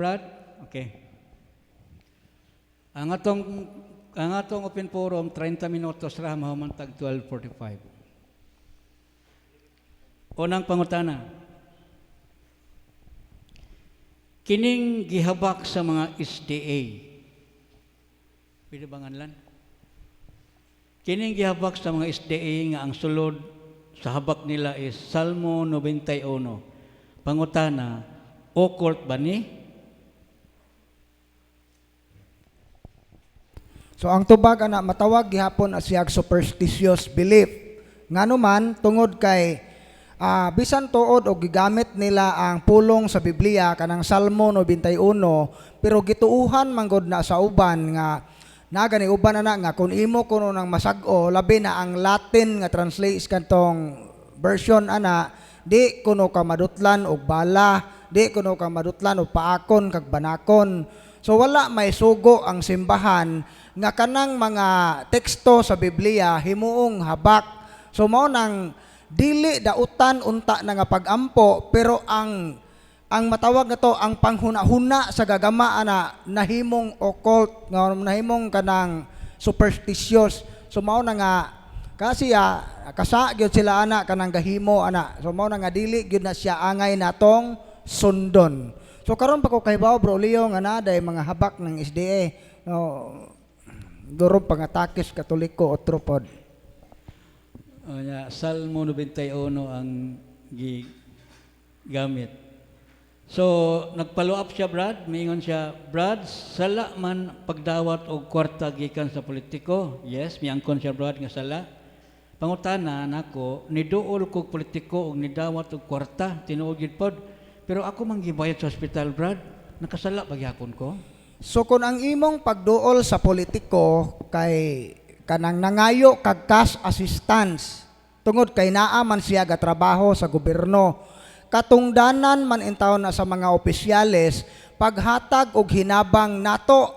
Brad? Okay. Ang atong open forum 30 minutos ra mahumantag 12:45. Unang pangutana. Kining gihabak sa mga SDA. Pwede ba nganlan? Kining gihabak sa mga SDA nga ang sulod sa habak nila is Salmo 91. Pangutana, occult ba ni? So ang tubag ana matawag gihapon as siyag superstitious belief. Nganuman tungod kay bisan tuod o gigamit nila ang pulong sa Biblia kanang Salmo 91 pero gituuhan manggod na sa uban nga nagani uban ana nga kun imo kuno nang masag-o labi na ang Latin nga translate kantong version ana di kuno ka madutlan og bala, di kuno ka madutlan og paakon kag banakon. So wala may sugo ang simbahan nga kanang mga teksto sa Biblia himuong habak. So mao nang dili dautan unta na nga pagampo pero ang matawag na to ang panghuna-huna sa gagama ana nahimong occult nga nahimong kanang superstitious. So mao na nga kasi kasa gyud sila ana kanang gahimo ana. So mao na nga dili gyud na siya angay natong sundon. So karon pa ko kahibaw bro Leo nga naday mga habak ng SDA. No, duro pangatakis Katoliko o tropod. Salmo 91 ang gigamit. So, nag-follow up siya, Brad. Mingon siya, Brad, sala man pagdawat og kwarta gikan sa politiko. Yes, miangkon siya, Brad, nga sala. Pangutana nako, niduol kog politiko og nidawat og kwarta, tinuod gid pod. Pero ako man gibayad sa ospital, Brad. Nakasala ba gyapon ko? So kung ang imong pagduol sa politiko kay kanang nangayo kag cash assistance tungod kay naa man siya ga trabaho sa gobyerno katungdanan man intaw na sa mga opisyales paghatag og hinabang nato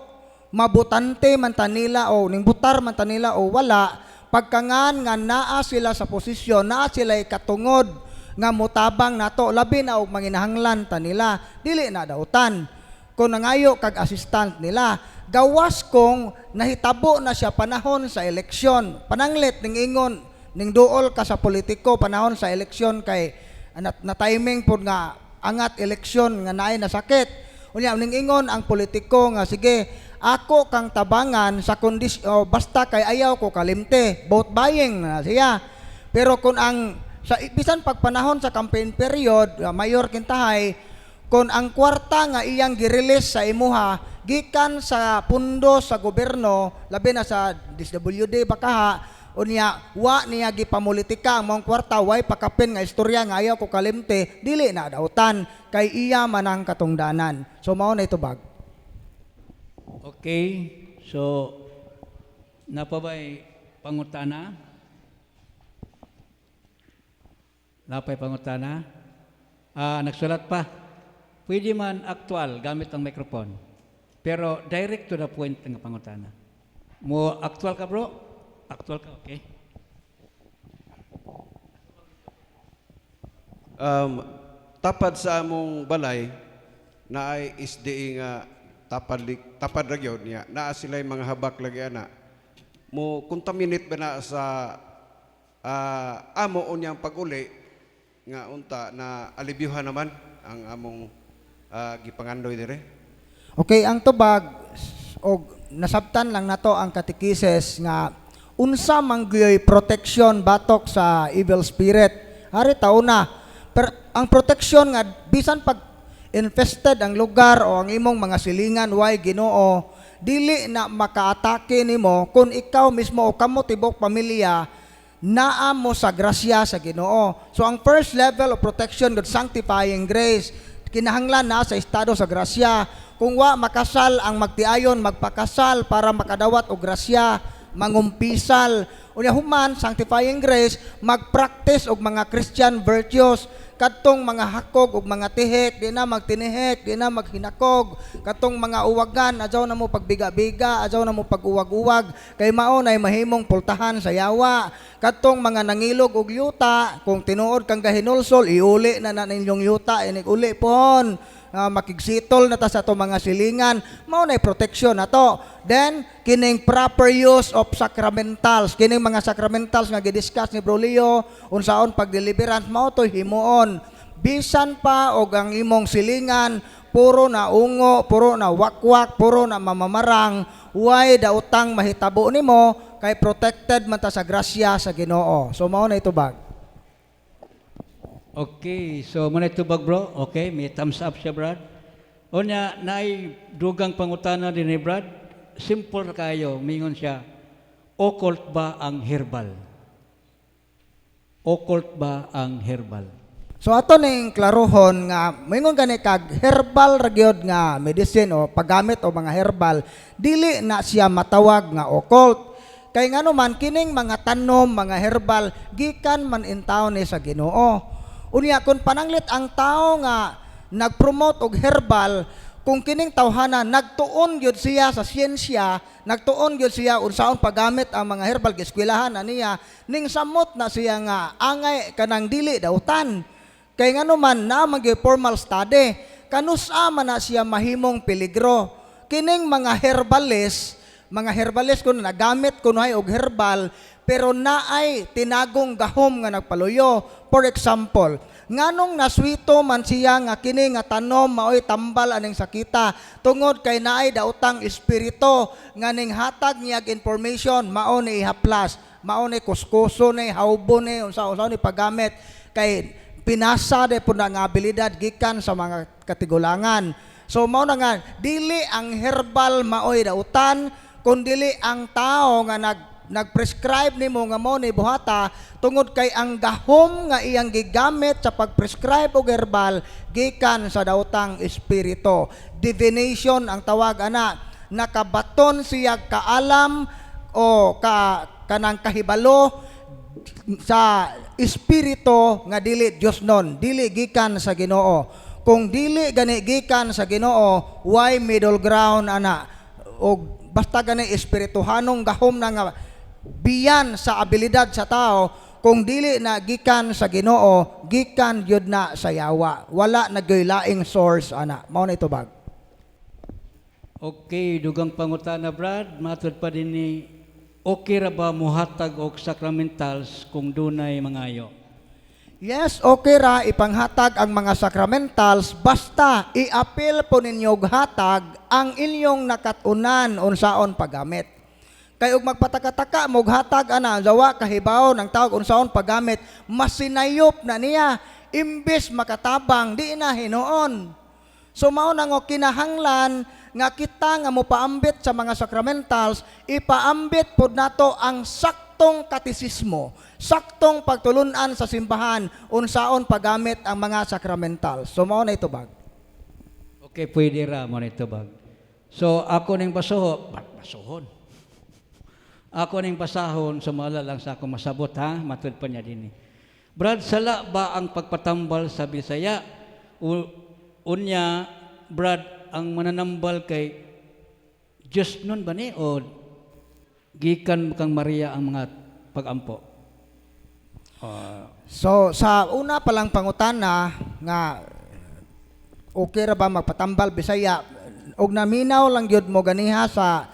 mabutante man tanila o ningbutar man tanila o wala pagkangan nga naa sila sa posisyon naa sila katungod nga mutabang nato labi na og manginahanglan tanila dili na dautan kung nangayo kag assistant nila gawas kung nahitabo na siya panahon sa eleksyon pananglit ning ingon ning duol ka sa politiko panahon sa eleksyon kay na timing pod nga angat eleksyon nga naay nasakit unya ning ingon ang politiko nga sige ako kang tabangan sa kondisyon basta kay ayaw ko kalimte vote buying na siya pero kung ang sa bisan pagpanahon sa campaign period mayor kintahay kung ang kwarta nga iyang gi-release sa imuha gikan sa pundo sa gobyerno labi na sa DSWD bakaha unya wa niya gipamulitika ang mong kwarta way pakapin nga istorya nga ayaw ko kalimte dili na dautan kay iya man ang katungdanan so mao na itubag. Okay. So napabay pangutana? Napay pangutana? Nagsulat pa. Pwede man aktual gamit ang microphone. Pero direct to the point ang pangutana. Mo aktual ka bro? Aktual ka, okay? Tapad sa among balay na ay SDA nga tapad ra gyud niya naa sila mga habak lagi ana. Mo contaminate ba na sa amo unyang pag-uli nga unta na alibyuhan naman ang among gipangandoy dire. Okay, ang tubag og nasabtan lang nato ang katekises nga unsa man gyoy protection batok sa evil spirit. Hari tauna. Pero ang protection nga bisan pag infested ang lugar o ang imong mga silingan way Ginoo dili na makaatake nimo kung ikaw mismo o kamo tibok pamilya naa mo sa grasya sa Ginoo. So ang first level of protection good sanctifying grace kinahanglan na sa estado sa grasya. Kung wa makasal ang magtiayon magpakasal para makadawat og grasya, mangumpisal. Unya human sanctifying grace magpractice og mga Christian virtues kadtong mga hakog ug mga tihik di na magtinihik di na maghinakog kadtong mga uwagan adyaw na mo pagbiga-biga adyaw na mo pag-uwag-uwag kay mao nay mahimong pultahan sa yawa kadtong mga nangilog og yuta kung tinuod kang gahinulsol iuli na ninyong yuta inig uli pon makigsitol na ta sa to mga silingan, mao nay protection na to. Then kining proper use of sacramentals, kining mga sacramentals nga gidiscuss ni Bro Leo unsaon pagdeliverance, mao to himuon. Bisan pa og ang imong silingan puro na ungo, puro na wakwak, puro na mamamarang, way daotang mahitabo nimo kay protected man ta sa grasya sa Ginoo. So mao na ito bag. Okay, so muna ito bag bro. Okay, may thumbs up siya Brad. O niya, naay dugang pangutana din ni Brad. Simple kayo, mingon siya, occult ba ang herbal? Occult ba ang herbal? So ato ning klarohon nga moingon gani kag herbal ra gyud nga medicine o paggamit o mga herbal, dili na siya matawag nga occult. Kay ngano man kining mga tanom, mga herbal gikan man in taon ni sa Ginoo. Unya kun pananglit ang tao nga nagpromote og herbal, kung kining tawhana nagtuon gyud siya sa siyensya, nagtuon gyud siya unsaon paggamit ang mga herbal, giskwelahan na niya, ning samot na siya nga angay kanang dili dautan. Kay ngano man na gyud formal study, kanusa man na siya mahimong peligro. Kining mga herbalist kun nagamit kunoy og herbal, pero naay tinagong gahom nga nagpaluyo. For example, nganong naswito man siya nga kini nga tanom maoy tambal aning sakita tungod kay naay daotang espiritu nga ning hatag niyag information mao ni ihaplas, mao ni kuskuso ni hawbo ni unsa-unsa ni paggamit kay pinasa de pud nga abilidad gikan sa mga katigulangan. So mao na nga dili ang herbal maoy dautan kundi ang tao nga nagprescribe nimo nga mo ni buhata tungod kay ang gahom nga iyang gigamit sa pagprescribe og herbal gikan sa daotang espiritu. Divination ang tawag ana, nakabaton siya kaalam o kanang kahibalo sa espiritu nga dili Dios non, dili gikan sa Ginoo. Kung dili gani gikan sa Ginoo, why middle ground ana? O basta gani espirituhanong gahom na nga biyan sa abilidad sa tao, kung dili na gikan sa Ginoo, gikan gyud na sa yawa. Wala na gyoy laing source ana. Mao na ito bag. Okay, dugang pangutana Brad, matod pa din ni okay ra ba muhatag og sacramentals kung dunay mangayo? Yes, okay ra ipanghatag ang mga sacramentals basta i-appeal po ninyo hatag ang inyong nakatunan unsaon paggamit. Kay ug magpatakataka mo hatag ana jawa kahibaw ng tawag unsaon paggamit, masinayop na niya imbes makatabang di na hinuon. So mao na nga kinahanglan nga kita nga mopaambit sa mga sacramentals, ipaambit pod nato ang saktong katisismo, saktong pagtulunan sa simbahan unsaon paggamit ang mga sacramentals. So mao na ito bag. Okay, pwede ra mo nito bag. So ako ning basuhon. Ako ning pasahon, sumala lang sa ako masabot ha, matud pa niya din. Brad, sala ba ang pagpatambal sa Bisaya? Unya, Brad, ang mananambal kay Diyos nun ba ni? O gikan kang Maria ang mga pagampo? So sa una palang pangutana nga okay ra ba magpatambal Bisaya? Og naminaw lang gyud mo ganiha sa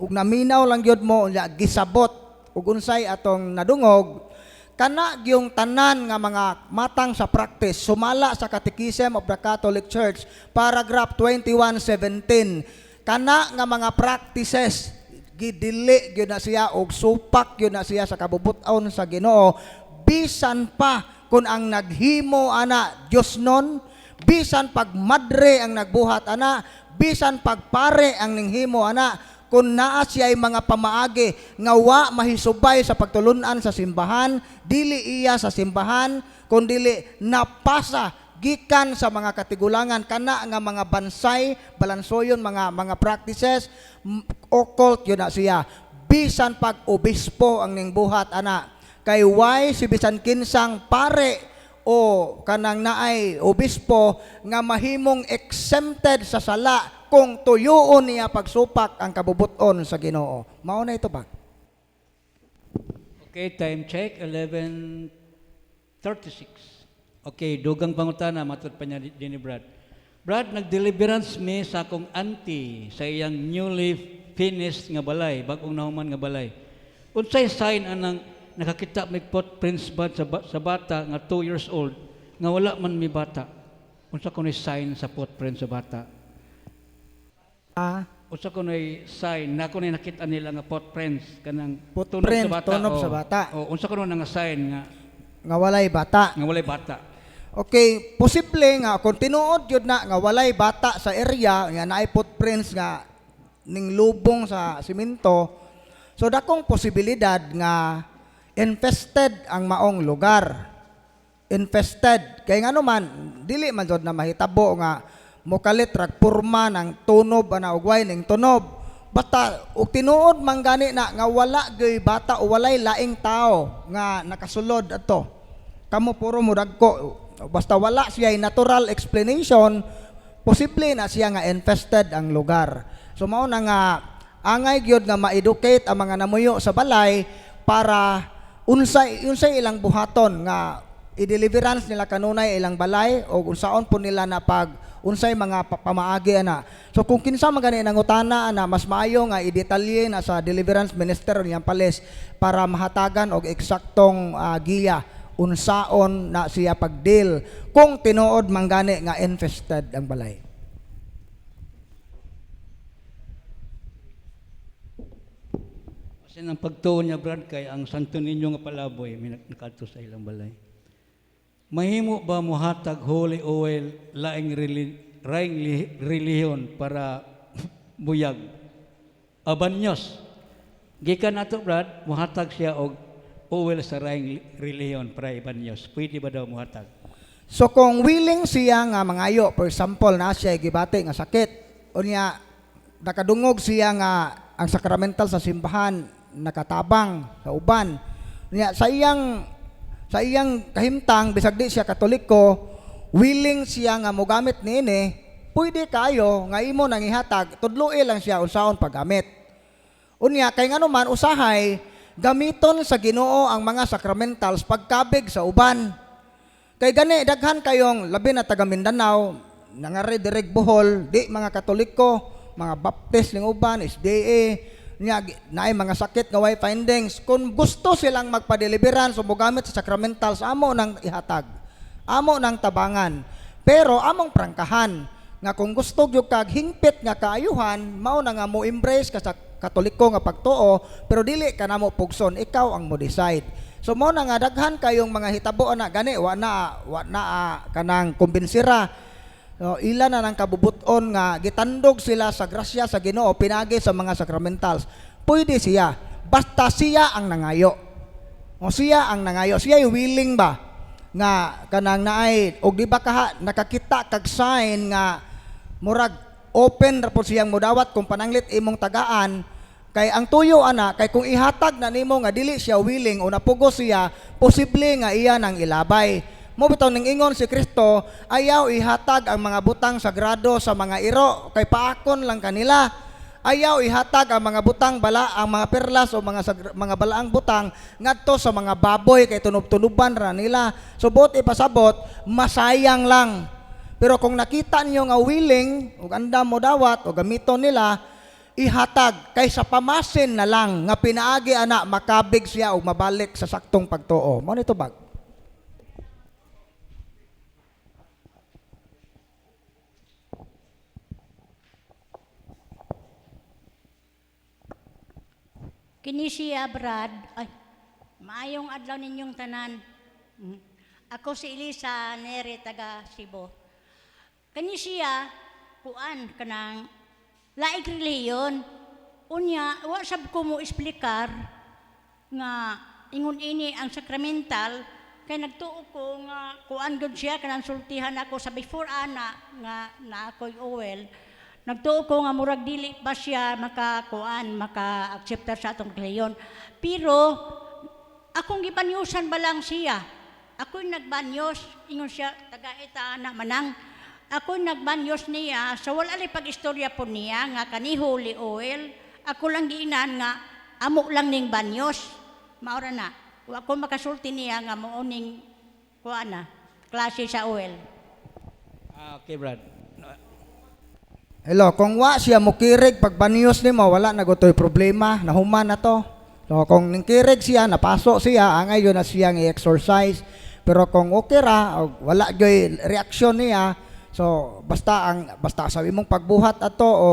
ug naminaw lang gyud mo gisabot ug unsay atong nadungog kana gyung tanan nga mga matang sa practice sumala sa Catechism of the Catholic Church paragraph 21:17 kana nga mga practices gidili gyud na siya og supak gyud na siya sa kabubut-on sa Ginoo bisan pa kun ang naghimo ana Dios non, bisan pag madre ang nagbuhat ana, bisan pagpare ang ninghimo ana, kung naa siya ay mga pamaagi nga wa mahisubay sa pagtulunan sa simbahan, dili iya sa simbahan, kundi napasa gikan sa mga katigulangan kana nga mga bansay, balansoyon, mga practices, occult yun na siya. Bisan pag obispo ang ningbuhat ana, kay why si bisan kinsang pare o kanang naay obispo nga mahimong exempted sa sala kung tuyoon niya pagsupak ang kabubuton sa Ginoo. Mao na ito ba? Okay, time check, 11:36. Okay, dugang pangutana, matod pa niya din ni Brad. Brad, nag-deliverance mi sa akong auntie sa iyang newly finished nga balay, bagong nahuman nga balay. Unsay sign anang nakakita mig footprints ba sa bata nga 2 years old nga wala man mi bata. Unsa kuno'y sign sa footprints sa bata? Unsa kuno'y sign na kuno'y nakita nila nga footprints kanang Footprint, tunog o, sa bata. O unsa kuno nga sign Nga walay bata. nga walay bata? Okay, posible nga kung tinuod yun na nga walay bata sa area nga naay footprints nga ning lubong sa simento. So dakong posibilidad nga infested ang maong lugar. Infested kay ngano man dili man jud na mahitabo nga mokalit rag purma ng tunob ana ugway ning tunob. Basta ug tinuod man gani na nga wala gay bata o walay laing tao nga nakasulod ato. Kamo puro mo dagko. Basta wala siya natural explanation, posible na siya nga infested ang lugar. So mao na nga angay gyud nga ma-educate ang mga namuyo sa balay para unsay ilang buhaton nga i-deliverance nila kanunay ilang balay o unsaon po nila na pag unsay mga pamaagi ana. So kung kinsa man gani nangutana ana mas maayo nga i-detalye na sa deliverance minister niyang palis para mahatagan og eksaktong giya unsaon na siya pagdeal kung tinuod man gani nga infested ang balay. Kasi ang pagtuon niya, Brad, kay ang Santo Niño nga palaboy, may nakadto sa ilang balay. Mahimo ba muhatag holy oil laing relihiyon para buyag? Abanyos. Gikan nato, Brad, muhatag siya og oil sa laing relihiyon para ibanyos. Pwede ba daw muhatag? So kung willing siya nga mangayo, for example na siya gibati nga sakit, unya nakadungog siya nga ang sakramental sa simbahan nakatabang sa uban. Unya sa iyang kahimtang bisag di siya Katoliko, willing siya nga mogamit niini, pwede kayo nga imo nang ihatag, tudloi lang siya unsaon paggamit. Unya kay ngano man usahay gamiton sa Ginoo ang mga sacramentals pagkabig sa uban. Kay gani daghan kayong labi na taga Mindanao, nangari direk Bohol, di mga Katoliko, mga Baptist ning uban, SDA, nya naay mga sakit nga way findings. Kung gusto silang magpa-deliverance o mogamit sa sacramentals, amo nang ihatag, amo nang tabangan. Pero among prangkahan nga kung gusto gyud kag hingpit nga kaayuhan, mao na nga mo embrace ka sa Katoliko nga pagtuo, pero dili ka na mo pugson, ikaw ang mo decide. So mo na nga daghan kayong mga hitabo na gani wa na kanang kumbensira. So, ila na ng kabubuton nga gitandog sila sa grasya sa Ginoo pinagi sa mga sacramentals. Pwede siya basta siya ang nangayo. O siya ang nangayo, siya willing ba nga kanang naay og di ba ka nakakita kag sign nga murag open ra po siyang modawat kung pananglit imong tagaan. Kay ang tuyo ana kay kung ihatag na nimo nga dili siya willing o napugos siya, posible nga iya nang ilabay. Mo bitaw ning ingon si Kristo, ayaw ihatag ang mga butang sagrado sa mga iro kay paakon lang kanila. Ayaw ihatag ang mga butang bala, ang mga perlas o mga balaang butang ngadto sa mga baboy kay tunob-tunuban ra nila. So bot ipasabot, masayang lang. Pero kung nakita niyo nga willing ug andam mo dawat o gamiton nila, ihatag kaysa pamasin na lang nga pinaagi ana makabig siya o mabalik sa saktong pagtuo. Mao nito bag. Kini siya, Brad. Ay, maayong adlaw ninyong tanan. Ako si Elisa Neri, taga Cebu. Kini siya, kuan, kanang laig reliyon. Unya, wa sab ko mo explicar nga ingon ini ang sacramental kay nagtuo ko nga kuan gud siya kanang sultihan ako sa before ana nga na ako'y oil. Nagtuo ko nga murag dili ba siya maka-acceptar sa atong reliyon. Pero akong gibanyusan ba lang siya. Ako'y nagbanyos, ingon siya taga-eta na manang. Ako'y nagbanyos niya, sa wala li pag-istorya po niya nga kani holy oil. Ako lang giinan nga amo lang ning banyos. Maura na. Ako makasulti niya nga mo ning kuana klase sa oil. Okay, Brad. Hello, kung wa siya mukirig pag baniyos nimo wala na gotoy problema, nahuman na to. So kung ningkirig siya, napasok siya, angay yun na siyang i-exercise. Pero kung okay ra, o wala gyoy reaksyon niya, so basta sabi mong pagbuhat ato o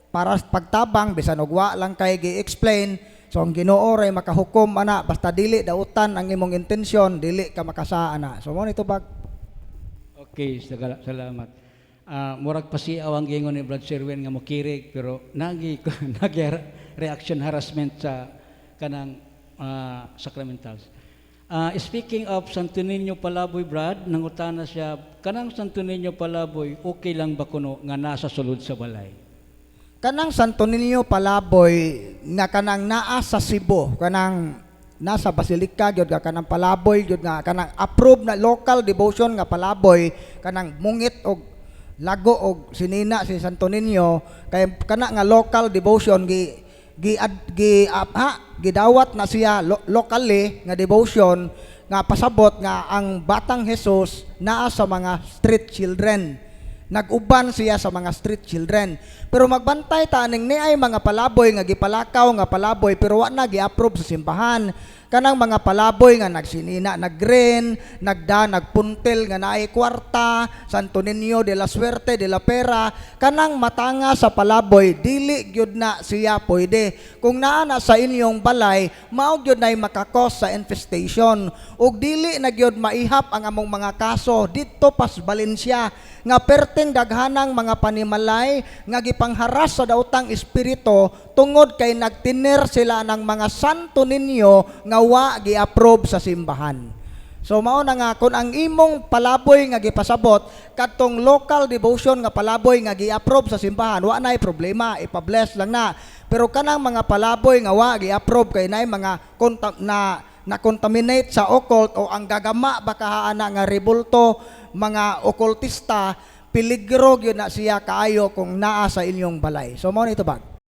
para pagtabang bisan og wa lang kay gi-explain, so ang Ginoo ray makahukom ana basta dili dautan ang imong intensyon, dili ka makasa ana. So mo nito bag. Okay, salamat. Murag pasiaw ang gingon ni Brad Sherwin nga mokirig pero nagi reaction harassment sa kanang sacramentals. Speaking of Santo Niño Palaboy, Brad, nangutana siya, kanang Santo Niño Palaboy, okay lang ba kuno nga nasa sulod sa balay? Kanang Santo Niño Palaboy nga kanang naa sa Cebu, kanang nasa Basilica gyud nga kanang palaboy gyud nga kanang approved na local devotion nga palaboy, kanang mungit og lago og sinina si Santo Niño kay kana nga local devotion gidawat na siya locally nga devotion nga pasabot nga ang batang Jesus naa sa mga street children. Nag-uban siya sa mga street children. Pero magbantay ta ning niay mga palaboy nga gipalakaw nga palaboy pero wa na gi-approve sa simbahan. Kanang mga palaboy nga nagsinina, naggreen, nagpuntel nga naay kwarta, Santo Niño de la Suerte, de la Pera, kanang matanga sa palaboy, dili gyud na siya pwede. Kung naa na sa inyong balay, mao gyud nay makakos sa infestation. Ug dili na gyud maihap ang among mga kaso dito pas Valencia nga perting daghanang mga panimalay nga gipangharas sa daotang espiritu tungod kay nagtiner sila ng mga Santo Niño nga wa gi-approve sa simbahan. So mao na nga kung ang imong palaboy nga gipasabot kadtong local devotion nga palaboy nga gi-approve sa simbahan, wa nay problema, ipa-bless lang na. Pero kanang mga palaboy nga wa gi-approve kay nay mga na-contaminate sa occult o ang gagama baka ana nga rebulto, mga okultista, peligro gyud na siya kaayo kung naa sa inyong balay. So mao nito bag.